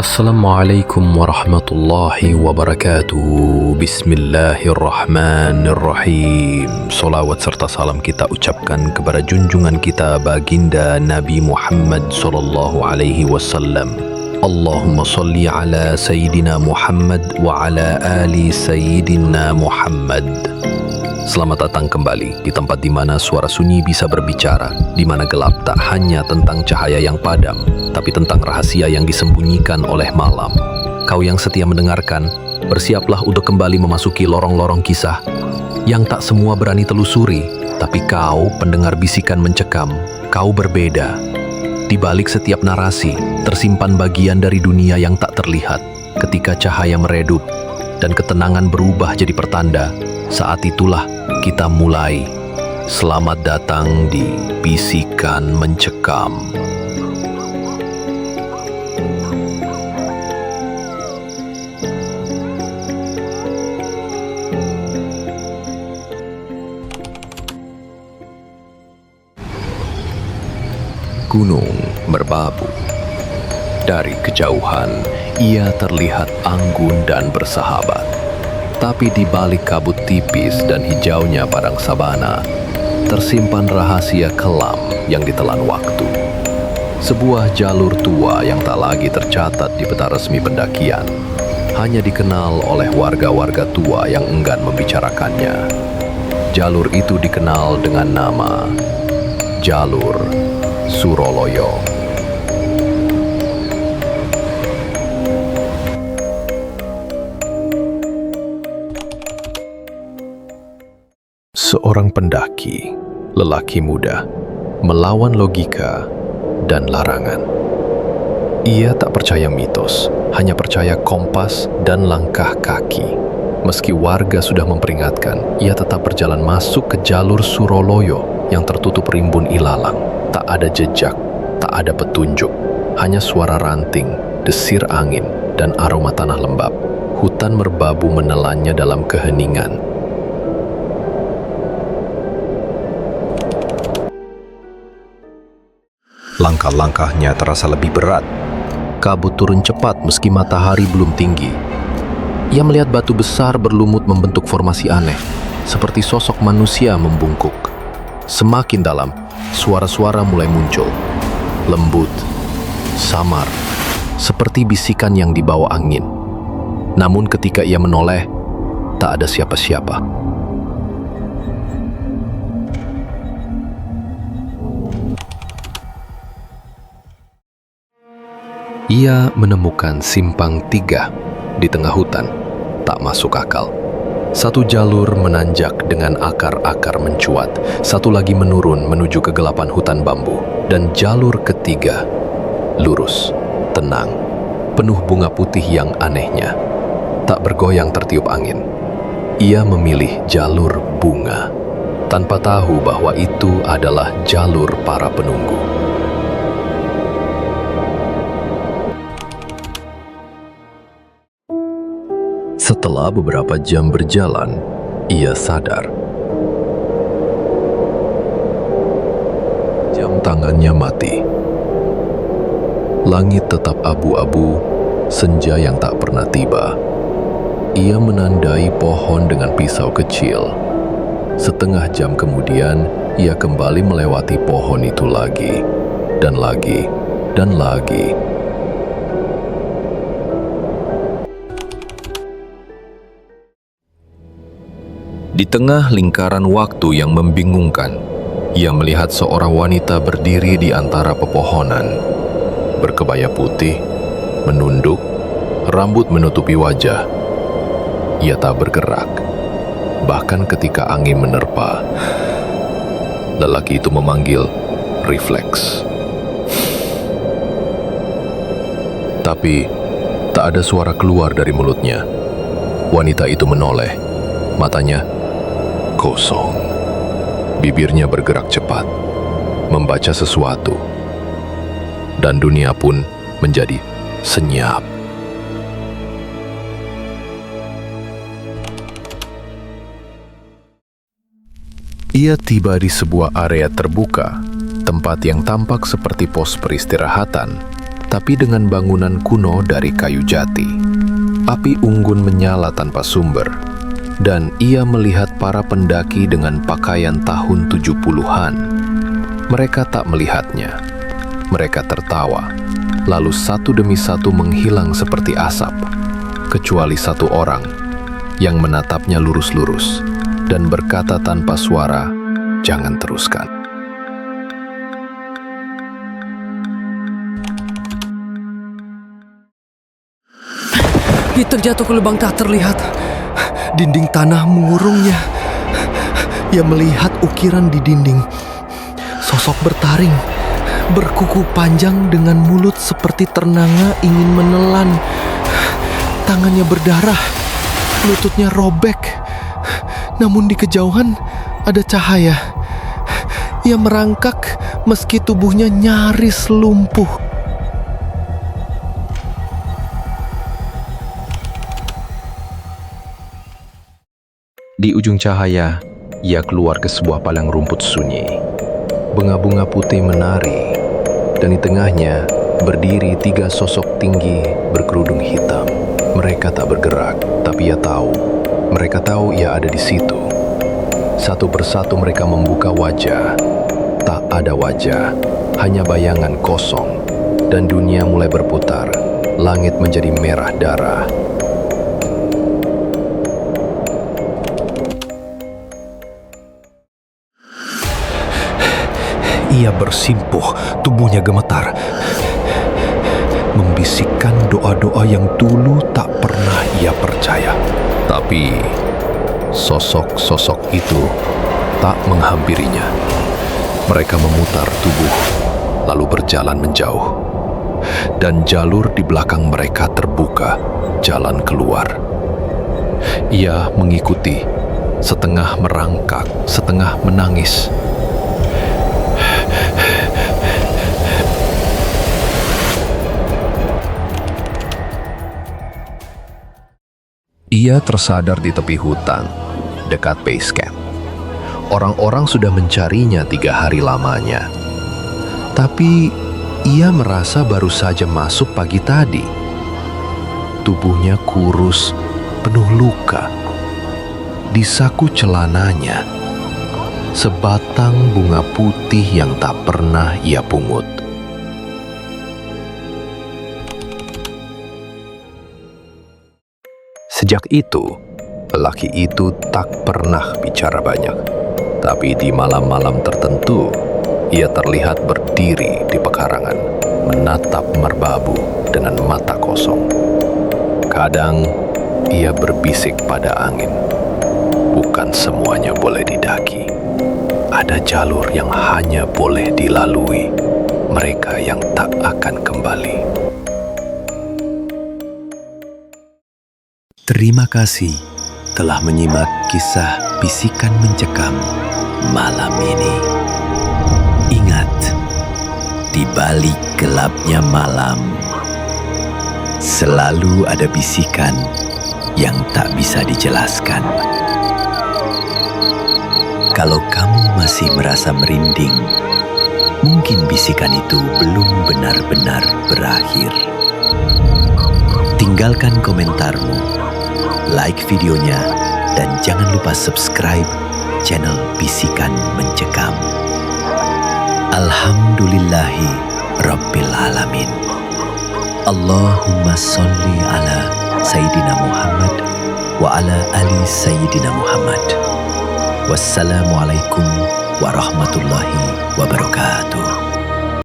Assalamualaikum warahmatullahi wabarakatuh. Bismillahirrahmanirrahim. Salawat serta salam kita ucapkan kepada junjungan kita baginda Nabi Muhammad sallallahu alaihi wasallam. Allahumma salli ala Sayyidina Muhammad wa ala ali Sayyidina Muhammad. Selamat datang kembali di tempat di mana suara sunyi bisa berbicara, di mana gelap tak hanya tentang cahaya yang padam, tapi tentang rahasia yang disembunyikan oleh malam. Kau yang setia mendengarkan, bersiaplah untuk kembali memasuki lorong-lorong kisah yang tak semua berani telusuri, tapi kau, pendengar bisikan mencekam, kau berbeda. Di balik setiap narasi, tersimpan bagian dari dunia yang tak terlihat. Ketika cahaya meredup dan ketenangan berubah jadi pertanda, saat itulah kita mulai. Selamat datang di Bisikan Mencekam. Gunung merbabu. Dari kejauhan, ia terlihat anggun dan bersahabat. Tapi di balik kabut tipis dan hijaunya padang sabana, tersimpan rahasia kelam yang ditelan waktu. Sebuah jalur tua yang tak lagi tercatat di peta resmi pendakian, hanya dikenal oleh warga-warga tua yang enggan membicarakannya. Jalur itu dikenal dengan nama Jalur Suroloyo. Seorang pendaki, lelaki muda, melawan logika dan larangan. Ia tak percaya mitos, hanya percaya kompas dan langkah kaki. Meski warga sudah memperingatkan, ia tetap berjalan masuk ke jalur Suroloyo yang tertutup rimbun ilalang. Tak ada jejak, tak ada petunjuk, hanya suara ranting, desir angin, dan aroma tanah lembab. Hutan merbabu menelannya dalam keheningan. Langkah-langkahnya terasa lebih berat. Kabut turun cepat meski matahari belum tinggi. Ia melihat batu besar berlumut membentuk formasi aneh, seperti sosok manusia membungkuk. Semakin dalam, suara-suara mulai muncul. Lembut, samar, seperti bisikan yang dibawa angin. Namun ketika ia menoleh, tak ada siapa-siapa. Ia menemukan simpang 3 di tengah hutan. Tak masuk akal. Satu jalur menanjak dengan akar-akar mencuat, satu lagi menurun menuju kegelapan hutan bambu, dan jalur ketiga lurus, tenang, penuh bunga putih yang anehnya, tak bergoyang tertiup angin. Ia memilih jalur bunga, tanpa tahu bahwa itu adalah jalur para penunggu. Setelah beberapa jam berjalan, ia sadar. Jam tangannya mati. Langit tetap abu-abu, senja yang tak pernah tiba. Ia menandai pohon dengan pisau kecil. Setengah jam kemudian, ia kembali melewati pohon itu lagi, dan lagi, dan lagi. Di tengah lingkaran waktu yang membingungkan, ia melihat seorang wanita berdiri di antara pepohonan. Berkebaya putih, menunduk, rambut menutupi wajah. Ia tak bergerak, bahkan ketika angin menerpa. Lelaki itu memanggil, refleks. Tapi, tak ada suara keluar dari mulutnya. Wanita itu menoleh, matanya kosong. Bibirnya bergerak cepat, membaca sesuatu. Dan dunia pun menjadi senyap. Ia tiba di sebuah area terbuka, tempat yang tampak seperti pos peristirahatan. tapi dengan bangunan kuno dari kayu jati. Api unggun menyala tanpa sumber, dan ia melihat para pendaki dengan pakaian tahun 70-an. Mereka tak melihatnya. Mereka tertawa, lalu satu demi satu menghilang seperti asap, kecuali satu orang yang menatapnya lurus-lurus dan berkata tanpa suara, "Jangan teruskan." Ia terjatuh ke lubang tak terlihat. Dinding tanah mengurungnya. Ia melihat ukiran di dinding. Sosok bertaring, berkuku panjang dengan mulut seperti ternanga ingin menelan. Tangannya berdarah, lututnya robek. Namun di kejauhan ada cahaya. Ia merangkak meski tubuhnya nyaris lumpuh. Di ujung cahaya, ia keluar ke sebuah padang rumput sunyi. Bunga-bunga putih menari, dan di tengahnya berdiri 3 sosok tinggi berkerudung hitam. Mereka tak bergerak, tapi ia tahu. Mereka tahu ia ada di situ. Satu persatu mereka membuka wajah. Tak ada wajah, hanya bayangan kosong. Dan dunia mulai berputar. Langit menjadi merah darah. Ia bersimpuh, tubuhnya gemetar, membisikkan doa-doa yang dulu tak pernah ia percaya. Tapi sosok-sosok itu tak menghampirinya. Mereka memutar tubuh, lalu berjalan menjauh. Dan jalur di belakang mereka terbuka, jalan keluar. Ia mengikuti, setengah merangkak, setengah menangis. Ia tersadar di tepi hutan, dekat base camp. Orang-orang sudah mencarinya 3 hari lamanya. Tapi ia merasa baru saja masuk pagi tadi. Tubuhnya kurus, penuh luka. Di saku celananya, sebatang bunga putih yang tak pernah ia pungut. Sejak itu, lelaki itu tak pernah bicara banyak. Tapi di malam-malam tertentu, ia terlihat berdiri di pekarangan, menatap merbabu dengan mata kosong. Kadang, ia berbisik pada angin. Bukan semuanya boleh didaki. Ada jalur yang hanya boleh dilalui mereka yang tak akan kembali. Terima kasih telah menyimak kisah Bisikan Mencekam malam ini. Ingat, di balik gelapnya malam, selalu ada bisikan yang tak bisa dijelaskan. Kalau kamu masih merasa merinding, mungkin bisikan itu belum benar-benar berakhir. Tinggalkan komentarmu, like videonya, dan jangan lupa subscribe channel Bisikan Mencekam. Alhamdulillahi Rabbil Alamin. Allahumma sholli ala Sayyidina Muhammad wa ala ali Sayyidina Muhammad. Wassalamualaikum warahmatullahi wabarakatuh.